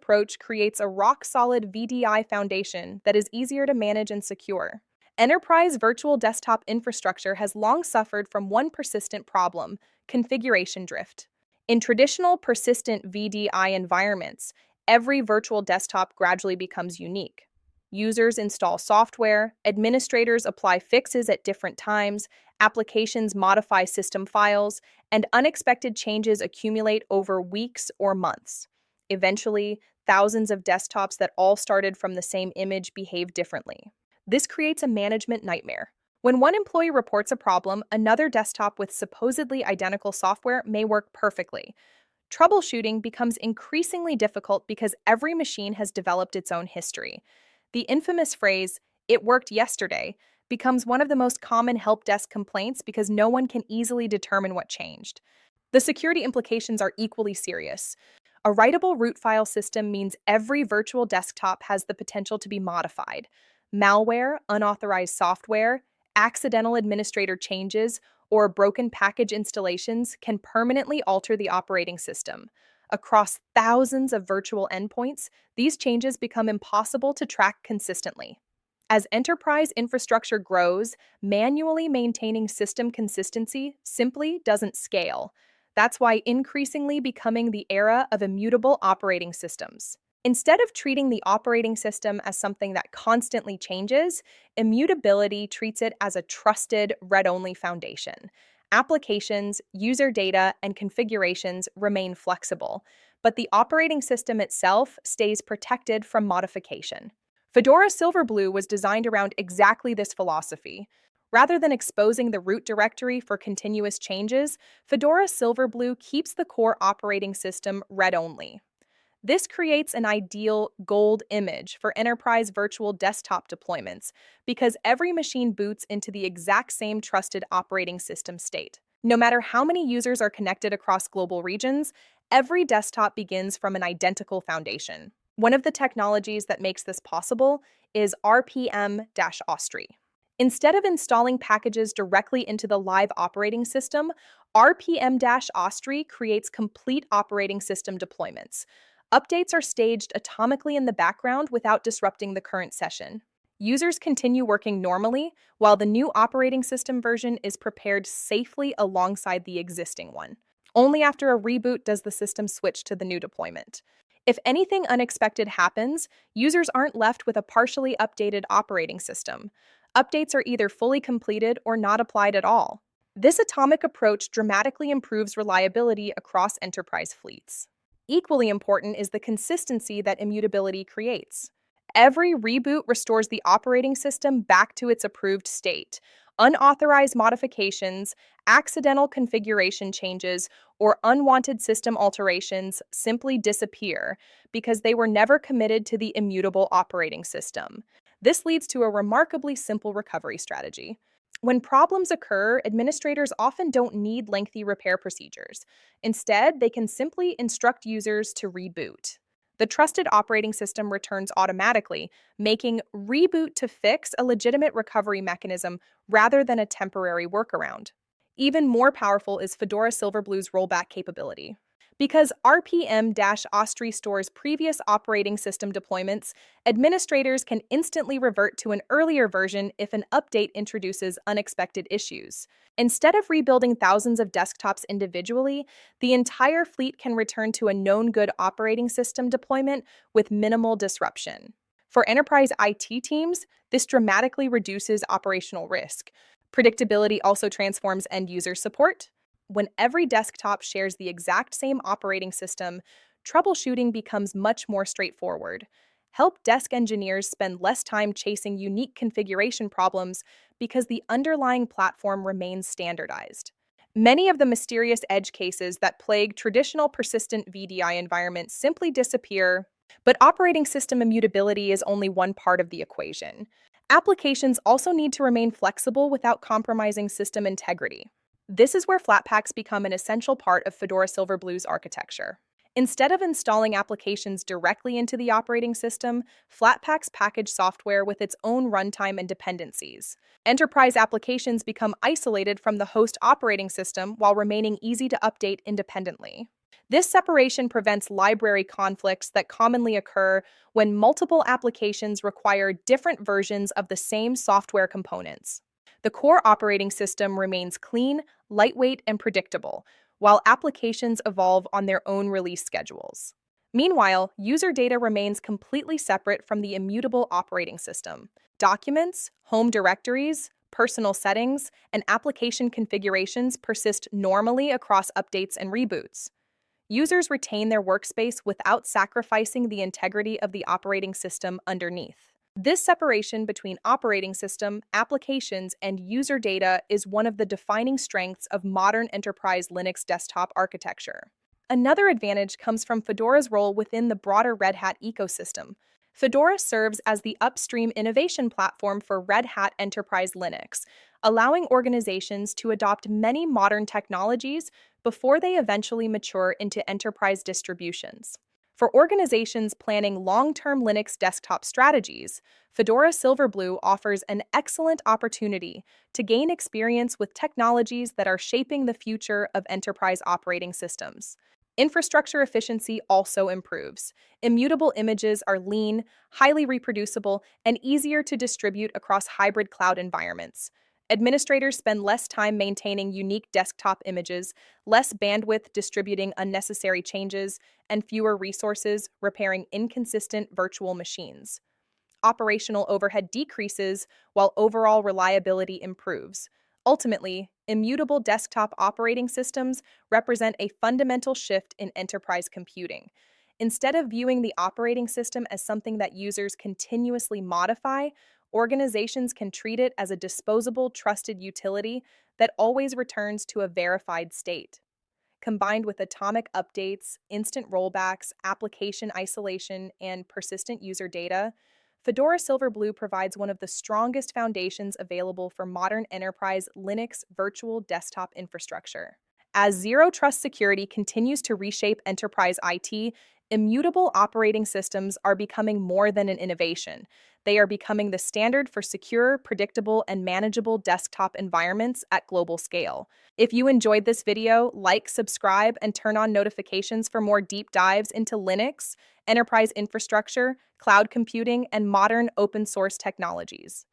approach creates a rock-solid VDI foundation that is easier to manage and secure. Enterprise virtual desktop infrastructure has long suffered from one persistent problem: configuration drift. In traditional persistent VDI environments, every virtual desktop gradually becomes unique. Users install software, administrators apply fixes at different times, applications modify system files, and unexpected changes accumulate over weeks or months. Eventually, thousands of desktops that all started from the same image behave differently. This creates a management nightmare. When one employee reports a problem, another desktop with supposedly identical software may work perfectly. Troubleshooting becomes increasingly difficult because every machine has developed its own history. The infamous phrase, "it worked yesterday," becomes one of the most common help desk complaints because no one can easily determine what changed. The security implications are equally serious. A writable root file system means every virtual desktop has the potential to be modified. Malware, unauthorized software, accidental administrator changes, or broken package installations can permanently alter the operating system. Across thousands of virtual endpoints, these changes become impossible to track consistently. As enterprise infrastructure grows, manually maintaining system consistency simply doesn't scale. That's why increasingly becoming the era of immutable operating systems. Instead of treating the operating system as something that constantly changes, immutability treats it as a trusted, read-only foundation. Applications, user data, and configurations remain flexible, but the operating system itself stays protected from modification. Fedora Silverblue was designed around exactly this philosophy. Rather than exposing the root directory for continuous changes, Fedora Silverblue keeps the core operating system read-only. This creates an ideal gold image for enterprise virtual desktop deployments because every machine boots into the exact same trusted operating system state. No matter how many users are connected across global regions, every desktop begins from an identical foundation. One of the technologies that makes this possible is rpm-ostree. Instead of installing packages directly into the live operating system, rpm-ostree creates complete operating system deployments. Updates are staged atomically in the background without disrupting the current session. Users continue working normally, while the new operating system version is prepared safely alongside the existing one. Only after a reboot does the system switch to the new deployment. If anything unexpected happens, users aren't left with a partially updated operating system. Updates are either fully completed or not applied at all. This atomic approach dramatically improves reliability across enterprise fleets. Equally important is the consistency that immutability creates. Every reboot restores the operating system back to its approved state. Unauthorized modifications, accidental configuration changes, or unwanted system alterations simply disappear because they were never committed to the immutable operating system. This leads to a remarkably simple recovery strategy. When problems occur, administrators often don't need lengthy repair procedures. Instead, they can simply instruct users to reboot. The trusted operating system returns automatically, making reboot to fix a legitimate recovery mechanism rather than a temporary workaround. Even more powerful is Fedora Silverblue's rollback capability. Because rpm-ostree stores previous operating system deployments, administrators can instantly revert to an earlier version if an update introduces unexpected issues. Instead of rebuilding thousands of desktops individually, the entire fleet can return to a known good operating system deployment with minimal disruption. For enterprise IT teams, this dramatically reduces operational risk. Predictability also transforms end-user support. When every desktop shares the exact same operating system, troubleshooting becomes much more straightforward. Help desk engineers spend less time chasing unique configuration problems because the underlying platform remains standardized. Many of the mysterious edge cases that plague traditional persistent VDI environments simply disappear, but operating system immutability is only one part of the equation. Applications also need to remain flexible without compromising system integrity. This is where Flatpaks become an essential part of Fedora Silverblue's architecture. Instead of installing applications directly into the operating system, Flatpaks package software with its own runtime and dependencies. Enterprise applications become isolated from the host operating system while remaining easy to update independently. This separation prevents library conflicts that commonly occur when multiple applications require different versions of the same software components. The core operating system remains clean, lightweight, and predictable, while applications evolve on their own release schedules. Meanwhile, user data remains completely separate from the immutable operating system. Documents, home directories, personal settings, and application configurations persist normally across updates and reboots. Users retain their workspace without sacrificing the integrity of the operating system underneath. This separation between operating system, applications, and user data is one of the defining strengths of modern enterprise Linux desktop architecture. Another advantage comes from Fedora's role within the broader Red Hat ecosystem. Fedora serves as the upstream innovation platform for Red Hat Enterprise Linux, allowing organizations to adopt many modern technologies before they eventually mature into enterprise distributions. For organizations planning long-term Linux desktop strategies, Fedora Silverblue offers an excellent opportunity to gain experience with technologies that are shaping the future of enterprise operating systems. Infrastructure efficiency also improves. Immutable images are lean, highly reproducible, and easier to distribute across hybrid cloud environments. Administrators spend less time maintaining unique desktop images, less bandwidth distributing unnecessary changes, and fewer resources repairing inconsistent virtual machines. Operational overhead decreases while overall reliability improves. Ultimately, immutable desktop operating systems represent a fundamental shift in enterprise computing. Instead of viewing the operating system as something that users continuously modify, organizations can treat it as a disposable, trusted utility that always returns to a verified state. Combined with atomic updates, instant rollbacks, application isolation, and persistent user data, Fedora Silverblue provides one of the strongest foundations available for modern enterprise Linux virtual desktop infrastructure. As zero trust security continues to reshape enterprise IT, immutable operating systems are becoming more than an innovation. They are becoming the standard for secure, predictable, and manageable desktop environments at global scale. If you enjoyed this video, like, subscribe, and turn on notifications for more deep dives into Linux, enterprise infrastructure, cloud computing, and modern open source technologies.